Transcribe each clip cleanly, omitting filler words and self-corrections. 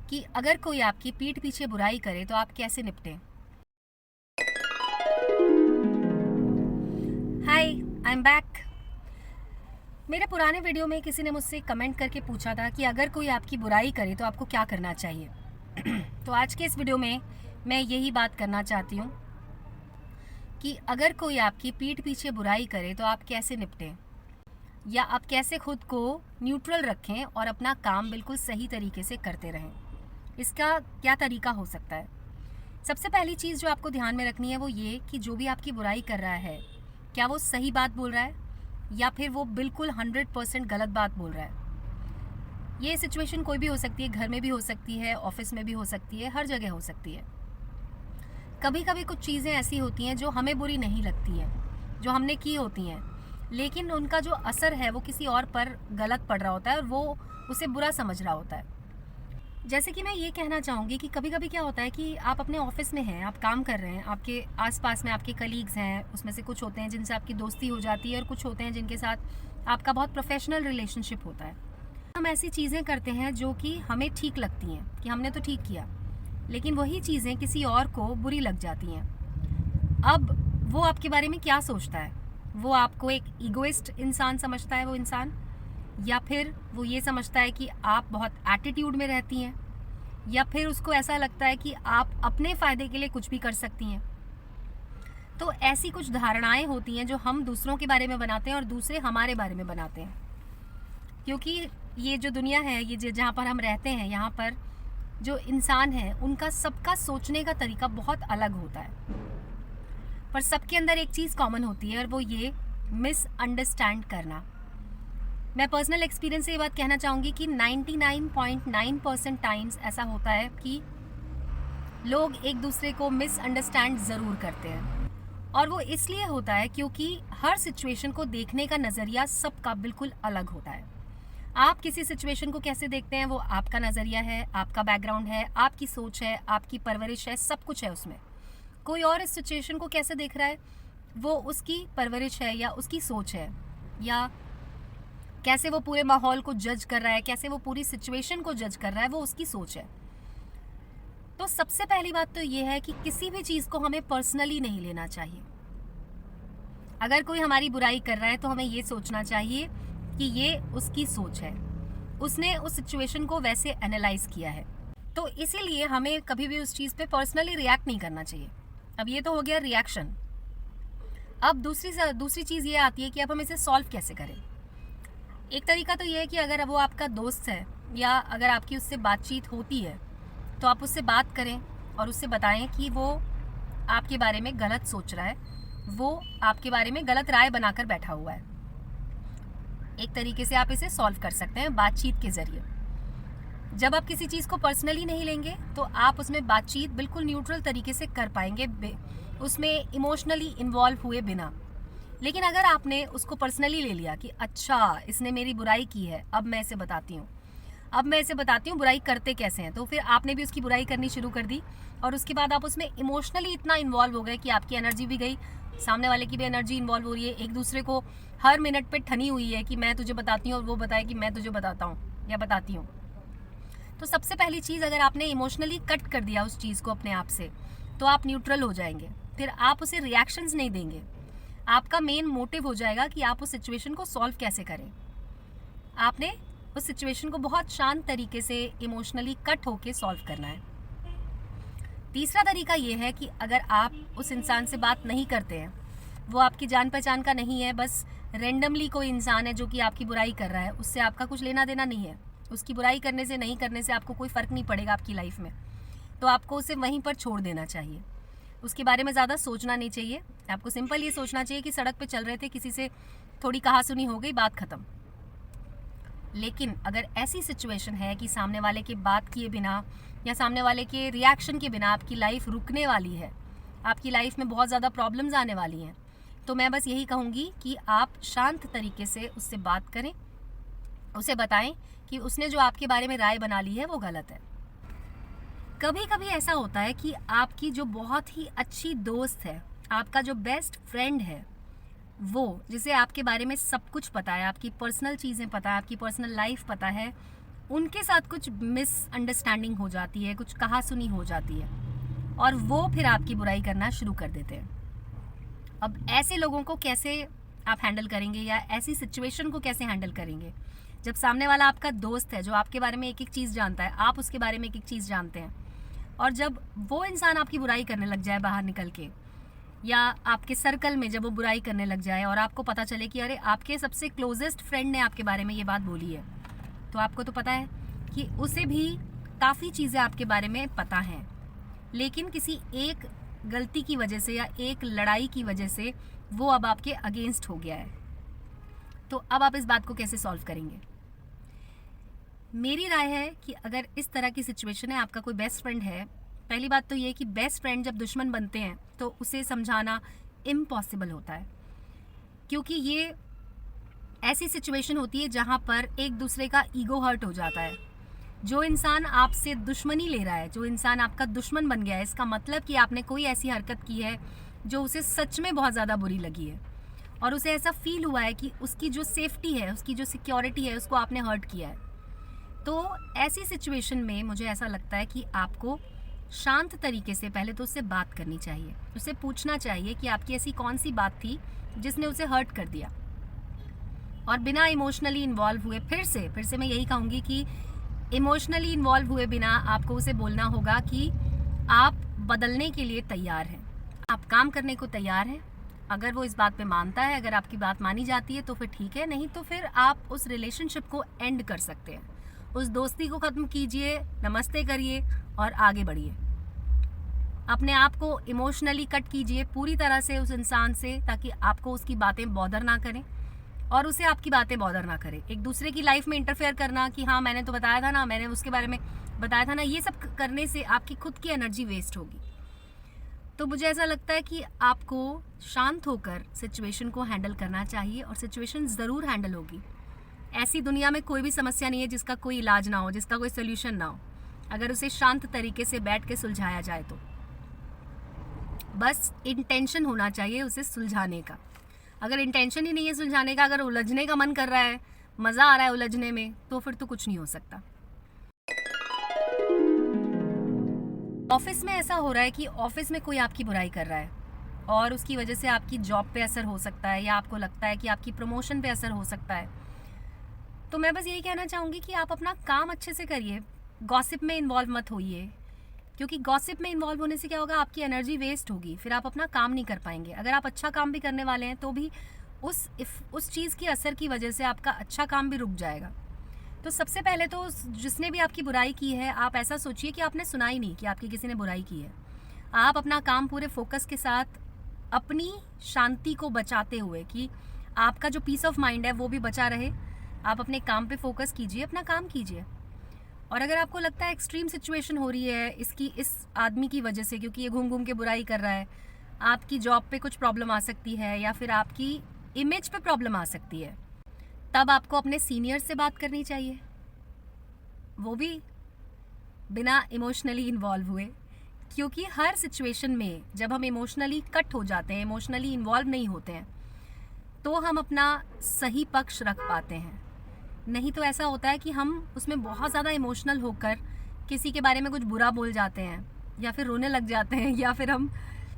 कि अगर कोई आपकी पीठ पीछे बुराई करे तो आप कैसे निपटें। हाय, आई एम बैक। मेरे पुराने वीडियो में किसी ने मुझसे कमेंट करके पूछा था कि अगर कोई आपकी बुराई करे तो आपको क्या करना चाहिए। तो आज के इस वीडियो में मैं यही बात करना चाहती हूँ कि अगर कोई आपकी पीठ पीछे बुराई करे तो आप कैसे निपटें, या आप कैसे खुद को न्यूट्रल रखें और अपना काम बिल्कुल सही तरीके से करते रहें। इसका क्या तरीका हो सकता है। सबसे पहली चीज़ जो आपको ध्यान में रखनी है वो ये कि जो भी आपकी बुराई कर रहा है, क्या वो सही बात बोल रहा है या फिर वो बिल्कुल 100% गलत बात बोल रहा है। ये सिचुएशन कोई भी हो सकती है, घर में भी हो सकती है, ऑफिस में भी हो सकती है, हर जगह हो सकती है। कभी कभी कुछ चीज़ें ऐसी होती हैं जो हमें बुरी नहीं लगती हैं, जो हमने की होती हैं, लेकिन उनका जो असर है वो किसी और पर गलत पड़ रहा होता है और वो उसे बुरा समझ रहा होता है। जैसे कि मैं ये कहना चाहूँगी कि कभी कभी क्या होता है कि आप अपने ऑफिस में हैं, आप काम कर रहे हैं, आपके आसपास में आपके कलीग्स हैं, उसमें से कुछ होते हैं जिनसे आपकी दोस्ती हो जाती है और कुछ होते हैं जिनके साथ आपका बहुत प्रोफेशनल रिलेशनशिप होता है। हम ऐसी चीज़ें करते हैं जो कि हमें ठीक लगती हैं कि हमने तो ठीक किया, लेकिन वही चीज़ें किसी और को बुरी लग जाती हैं। अब वो आपके बारे में क्या सोचता है? वो आपको एक ईगोइस्ट इंसान समझता है वो इंसान, या फिर वो ये समझता है कि आप बहुत एटीट्यूड में रहती हैं, या फिर उसको ऐसा लगता है कि आप अपने फ़ायदे के लिए कुछ भी कर सकती हैं। तो ऐसी कुछ धारणाएं होती हैं जो हम दूसरों के बारे में बनाते हैं और दूसरे हमारे बारे में बनाते हैं। क्योंकि ये जो दुनिया है, ये जहाँ पर हम रहते हैं, यहाँ पर जो इंसान है उनका सबका सोचने का तरीका बहुत अलग होता है, पर सबके अंदर एक चीज़ कॉमन होती है और वो ये मिसअंडरस्टैंड करना। मैं पर्सनल एक्सपीरियंस से ये बात कहना चाहूँगी कि 99.9% टाइम्स ऐसा होता है कि लोग एक दूसरे को मिसअंडरस्टैंड ज़रूर करते हैं, और वो इसलिए होता है क्योंकि हर सिचुएशन को देखने का नज़रिया सबका बिल्कुल अलग होता है। आप किसी सिचुएशन को कैसे देखते हैं वो आपका नज़रिया है, आपका बैकग्राउंड है, आपकी सोच है, आपकी परवरिश है, सब कुछ है उसमें। कोई और इस सिचुएशन को कैसे देख रहा है, वो उसकी परवरिश है या उसकी सोच है, या कैसे वो पूरे माहौल को जज कर रहा है, कैसे वो पूरी सिचुएशन को जज कर रहा है, वो उसकी सोच है। तो सबसे पहली बात तो ये है कि किसी भी चीज़ को हमें पर्सनली नहीं लेना चाहिए। अगर कोई हमारी बुराई कर रहा है तो हमें ये सोचना चाहिए कि ये उसकी सोच है, उसने उस सिचुएशन को वैसे एनालाइज किया है, तो इसीलिए हमें कभी भी उस चीज़ पे पर्सनली रिएक्ट नहीं करना चाहिए। अब ये तो हो गया रिएक्शन। अब दूसरी चीज़ ये आती है कि अब हम इसे सॉल्व कैसे करें। एक तरीका तो ये है कि अगर वो आपका दोस्त है या अगर आपकी उससे बातचीत होती है तो आप उससे बात करें और उससे बताएं कि वो आपके बारे में गलत सोच रहा है, वो आपके बारे में गलत राय बनाकर बैठा हुआ है। एक तरीके से आप इसे सॉल्व कर सकते हैं बातचीत के ज़रिए। जब आप किसी चीज़ को पर्सनली नहीं लेंगे तो आप उसमें बातचीत बिल्कुल न्यूट्रल तरीके से कर पाएंगे, उसमें इमोशनली इन्वॉल्व हुए बिना। लेकिन अगर आपने उसको पर्सनली ले लिया कि अच्छा इसने मेरी बुराई की है, अब मैं इसे बताती हूँ बुराई करते कैसे हैं, तो फिर आपने भी उसकी बुराई करनी शुरू कर दी और उसके बाद आप उसमें इमोशनली इतना इन्वॉल्व हो गए कि आपकी एनर्जी भी गई, सामने वाले की भी एनर्जी इन्वॉल्व हो रही है, एक दूसरे को हर मिनट पे ठनी हुई है कि मैं तुझे बताती हूँ और वो बताए कि मैं तुझे बताता हूँ या बताती हूँ। तो सबसे पहली चीज़, अगर आपने इमोशनली कट कर दिया उस चीज़ को अपने आप से, तो आप न्यूट्रल हो जाएंगे। फिर आप उसे रिएक्शंस नहीं देंगे। आपका मेन मोटिव हो जाएगा कि आप उस सिचुएशन को सॉल्व कैसे करें। आपने उस सिचुएशन को बहुत शांत तरीके से इमोशनली कट होके सॉल्व करना है। तीसरा तरीका ये है कि अगर आप उस इंसान से बात नहीं करते हैं, वो आपकी जान पहचान का नहीं है, बस रेंडमली कोई इंसान है जो कि आपकी बुराई कर रहा है, उससे आपका कुछ लेना देना नहीं है, उसकी बुराई करने से नहीं करने से आपको कोई फ़र्क नहीं पड़ेगा आपकी लाइफ में, तो आपको उसे वहीं पर छोड़ देना चाहिए। उसके बारे में ज़्यादा सोचना नहीं चाहिए। आपको सिंपल ये सोचना चाहिए कि सड़क पे चल रहे थे, किसी से थोड़ी कहा सुनी हो गई, बात ख़त्म। लेकिन अगर ऐसी सिचुएशन है कि सामने वाले के बात किए बिना या सामने वाले के रिएक्शन के बिना आपकी लाइफ रुकने वाली है, आपकी लाइफ में बहुत ज़्यादा प्रॉब्लम्स आने वाली हैं, तो मैं बस यही कहूँगी कि आप शांत तरीके से उससे बात करें, उसे बताएं कि उसने जो आपके बारे में राय बना ली है वो गलत है। कभी कभी ऐसा होता है कि आपकी जो बहुत ही अच्छी दोस्त है, आपका जो बेस्ट फ्रेंड है, वो जिसे आपके बारे में सब कुछ पता है, आपकी पर्सनल चीज़ें पता है, आपकी पर्सनल लाइफ पता है, उनके साथ कुछ मिसअंडरस्टैंडिंग हो जाती है, कुछ कहा-सुनी हो जाती है और वो फिर आपकी बुराई करना शुरू कर देते हैं। अब ऐसे लोगों को कैसे आप हैंडल करेंगे या ऐसी सिचुएशन को कैसे हैंडल करेंगे? जब सामने वाला आपका दोस्त है जो आपके बारे में एक-एक चीज़ जानता है, आप उसके बारे में एक-एक चीज़ जानते हैं और जब वो इंसान आपकी बुराई करने लग जाए बाहर निकल के या आपके सर्कल में जब वो बुराई करने लग जाए और आपको पता चले कि अरे आपके सबसे क्लोजेस्ट फ्रेंड ने आपके बारे में ये बात बोली है, तो आपको तो पता है कि उसे भी काफ़ी चीज़ें आपके बारे में पता हैं, लेकिन किसी एक गलती की वजह से या एक लड़ाई की वजह से वो अब आपके अगेंस्ट हो गया है। तो अब आप इस बात को कैसे सॉल्व करेंगे? मेरी राय है कि अगर इस तरह की सिचुएशन है, आपका कोई बेस्ट फ्रेंड है, पहली बात तो ये कि बेस्ट फ्रेंड जब दुश्मन बनते हैं तो उसे समझाना इम्पॉसिबल होता है, क्योंकि ये ऐसी सिचुएशन होती है जहाँ पर एक दूसरे का ईगो हर्ट हो जाता है। जो इंसान आपसे दुश्मनी ले रहा है, जो इंसान आपका दुश्मन बन गया है, इसका मतलब कि आपने कोई ऐसी हरकत की है जो उसे सच में बहुत ज़्यादा बुरी लगी है और उसे ऐसा फील हुआ है कि उसकी जो सेफ्टी है, उसकी जो सिक्योरिटी है, उसको आपने हर्ट किया है। तो ऐसी सिचुएशन में मुझे ऐसा लगता है कि आपको शांत तरीके से पहले तो उससे बात करनी चाहिए, उससे पूछना चाहिए कि आपकी ऐसी कौन सी बात थी जिसने उसे हर्ट कर दिया, और बिना इमोशनली इन्वॉल्व हुए फिर से मैं यही कहूँगी कि इमोशनली इन्वॉल्व हुए बिना आपको उसे बोलना होगा कि आप बदलने के लिए तैयार हैं, आप काम करने को तैयार हैं। अगर वो इस बात पे मानता है, अगर आपकी बात मानी जाती है तो फिर ठीक है, नहीं तो फिर आप उस रिलेशनशिप को एंड कर सकते हैं, उस दोस्ती को ख़त्म कीजिए, नमस्ते करिए और आगे बढ़िए। अपने आप को इमोशनली कट कीजिए पूरी तरह से उस इंसान से, ताकि आपको उसकी बातें बॉदर ना करें और उसे आपकी बातें बॉदर ना करें। एक दूसरे की लाइफ में इंटरफेयर करना कि हाँ मैंने तो बताया था ना, मैंने उसके बारे में बताया था ना, ये सब करने से आपकी खुद की एनर्जी वेस्ट होगी। तो मुझे ऐसा लगता है कि आपको शांत होकर सिचुएशन को हैंडल करना चाहिए और सिचुएशन ज़रूर हैंडल होगी। ऐसी दुनिया में कोई भी समस्या नहीं है जिसका कोई इलाज ना हो, जिसका कोई सोल्यूशन ना हो, अगर उसे शांत तरीके से बैठ के सुलझाया जाए तो। बस इंटेंशन होना चाहिए उसे सुलझाने का। अगर इंटेंशन ही नहीं है सुलझाने का, अगर उलझने का मन कर रहा है, मज़ा आ रहा है उलझने में, तो फिर तो कुछ नहीं हो सकता। ऑफिस में ऐसा हो रहा है कि ऑफिस में कोई आपकी बुराई कर रहा है और उसकी वजह से आपकी जॉब पे असर हो सकता है या आपको लगता है कि आपकी प्रमोशन पे असर हो सकता है। तो मैं बस यही कहना चाहूँगी कि आप अपना काम अच्छे से करिए, गॉसिप में इन्वॉल्व मत होइए, क्योंकि गॉसिप में इन्वॉल्व होने से क्या होगा, आपकी एनर्जी वेस्ट होगी, फिर आप अपना काम नहीं कर पाएंगे। अगर आप अच्छा काम भी करने वाले हैं तो भी उस चीज़ की असर की वजह से आपका अच्छा काम भी रुक जाएगा। तो सबसे पहले तो जिसने भी आपकी बुराई की है, आप ऐसा सोचिए कि आपने सुना ही नहीं कि आपकी किसी ने बुराई की है। आप अपना काम पूरे फोकस के साथ, अपनी शांति को बचाते हुए, कि आपका जो पीस ऑफ माइंड है वो भी बचा रहे, आप अपने काम पे फोकस कीजिए, अपना काम कीजिए। और अगर आपको लगता है एक्सट्रीम सिचुएशन हो रही है इस आदमी की वजह से, क्योंकि ये घूम घूम के बुराई कर रहा है, आपकी जॉब पे कुछ प्रॉब्लम आ सकती है या फिर आपकी इमेज पे प्रॉब्लम आ सकती है, तब आपको अपने सीनियर से बात करनी चाहिए, वो भी बिना इमोशनली इन्वॉल्व हुए। क्योंकि हर सिचुएशन में जब हम इमोशनली कट हो जाते हैं, इमोशनली इन्वॉल्व नहीं होते हैं, तो हम अपना सही पक्ष रख पाते हैं। नहीं तो ऐसा होता है कि हम उसमें बहुत ज़्यादा इमोशनल होकर किसी के बारे में कुछ बुरा बोल जाते हैं या फिर रोने लग जाते हैं या फिर हम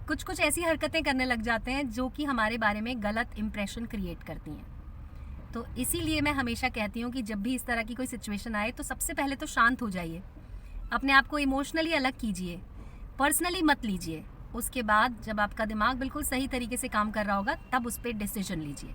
कुछ ऐसी हरकतें करने लग जाते हैं जो कि हमारे बारे में गलत इम्प्रेशन क्रिएट करती हैं। तो इसीलिए मैं हमेशा कहती हूँ कि जब भी इस तरह की कोई सिचुएशन आए तो सबसे पहले तो शांत हो जाइए, अपने आप को इमोशनली अलग कीजिए, पर्सनली मत लीजिए। उसके बाद जब आपका दिमाग बिल्कुल सही तरीके से काम कर रहा होगा, तब उस पर डिसीजन लीजिए।